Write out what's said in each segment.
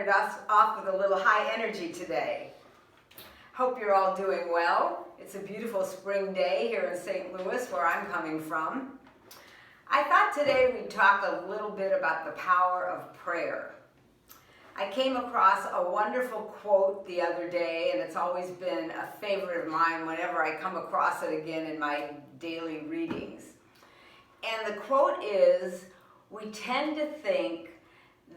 started us off with a little high energy today. Hope you're all doing well. It's a beautiful spring day here in St. Louis, where I'm coming from. I thought today we'd talk a little bit about the power of prayer. I came across a wonderful quote the other day, and it's always been a favorite of mine whenever I come across it again in my daily readings. And the quote is, "We tend to think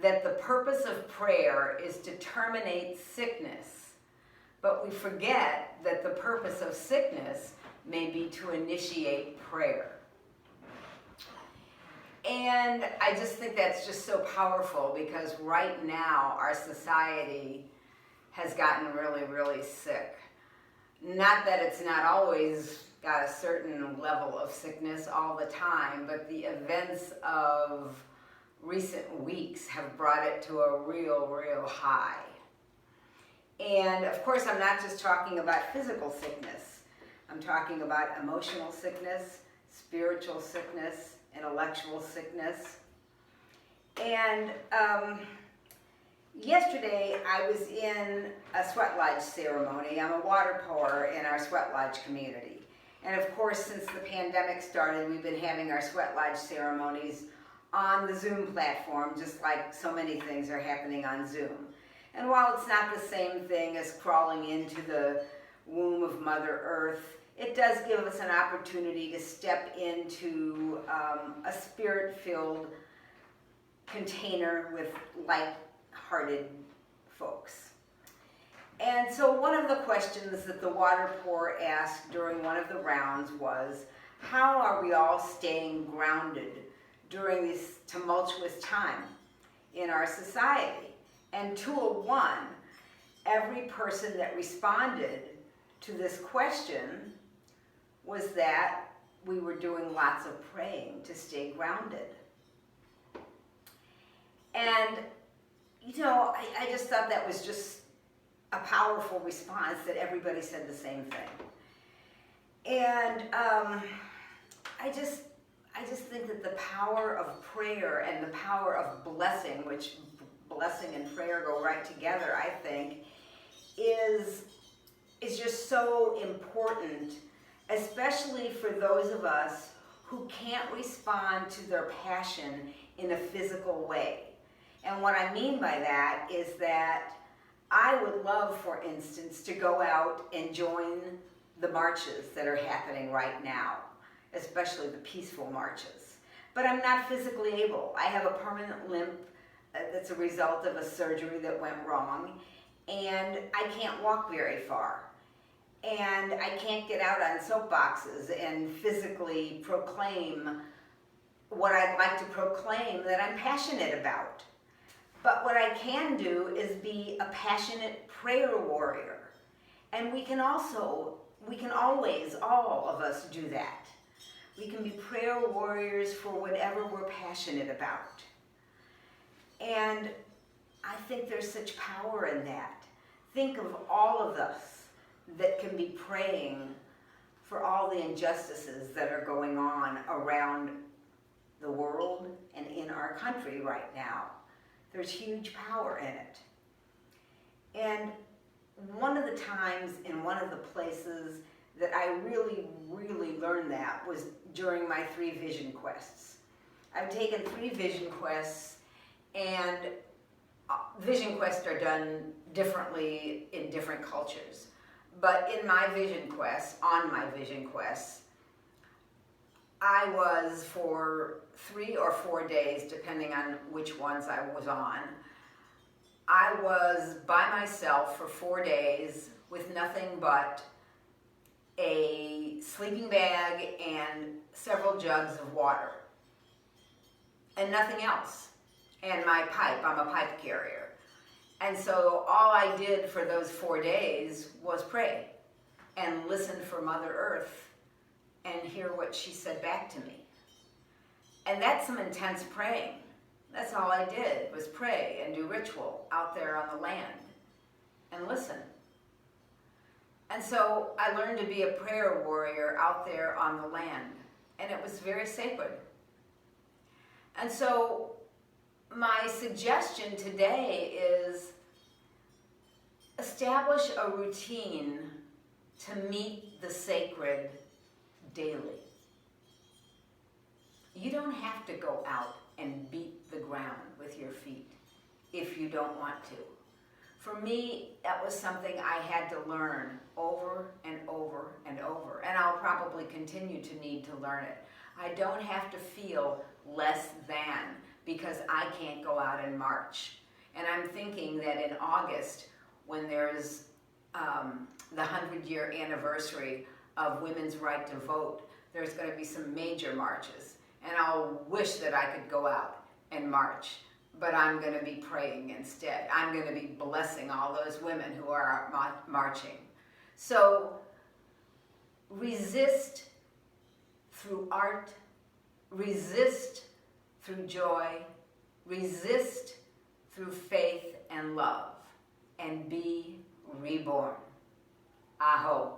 that the purpose of prayer is to terminate sickness, but we forget that the purpose of sickness may be to initiate prayer." And I just think that's just so powerful, because right now our society has gotten really, really sick. Not that it's not always got a certain level of sickness all the time, but the events of recent weeks have brought it to a real high. And of course, I'm not just talking about physical sickness. I'm talking about emotional sickness, spiritual sickness, intellectual sickness. And yesterday I was in a sweat lodge ceremony. I'm a water pourer in our sweat lodge community. And of course, since the pandemic started, we've been having our sweat lodge ceremonies on the Zoom platform, just like so many things are happening on Zoom. And while it's not the same thing as crawling into the womb of Mother Earth, it does give us an opportunity to step into a spirit-filled container with light-hearted folks. And so one of the questions that the water pourer asked during one of the rounds was, how are we all staying grounded during this tumultuous time in our society? And 2-1, every person that responded to this question was that we were doing lots of praying to stay grounded. And, you know, I just thought that was just a powerful response, that everybody said the same thing. And I just think that the power of prayer and the power of blessing, which blessing and prayer go right together, I think, is just so important, especially for those of us who can't respond to their passion in a physical way. And what I mean by that is that I would love, for instance, to go out and join the marches that are happening right now, especially the peaceful marches. But I'm not physically able. I have a permanent limp that's a result of a surgery that went wrong, and I can't walk very far. And I can't get out on soapboxes and physically proclaim what I'd like to proclaim that I'm passionate about. But what I can do is be a passionate prayer warrior. And we can always, all of us, do that. We can be prayer warriors for whatever we're passionate about. And I think there's such power in that. Think of all of us that can be praying for all the injustices that are going on around the world and in our country right now. There's huge power in it. And one of the times in one of the places that I really learned that was during my 3 vision quests. I've taken 3 vision quests, and vision quests are done differently in different cultures. But in my vision quests, on my vision quests, I was for 3 or 4 days, depending on which ones I was on, I was by myself for 4 days with nothing but a sleeping bag and several jugs of water. And nothing else. And my pipe, I'm a pipe carrier. And so all I did for those 4 days was pray and listen for Mother Earth and hear what she said back to me. And that's some intense praying. That's all I did, was pray and do ritual out there on the land and listen. And so I learned to be a prayer warrior out there on the land, and it was very sacred. And so my suggestion today is establish a routine to meet the sacred daily. You don't have to go out and beat the ground with your feet if you don't want to. For me, that was something I had to learn over and over and over, and I'll probably continue to need to learn it. I don't have to feel less than because I can't go out and march. And I'm thinking that in August, when there's the 100-year anniversary of women's right to vote, there's going to be some major marches. And I'll wish that I could go out and march, but I'm going to be praying instead. I'm going to be blessing all those women who are marching. So resist through art, resist through joy, resist through faith and love, and be reborn. Aho.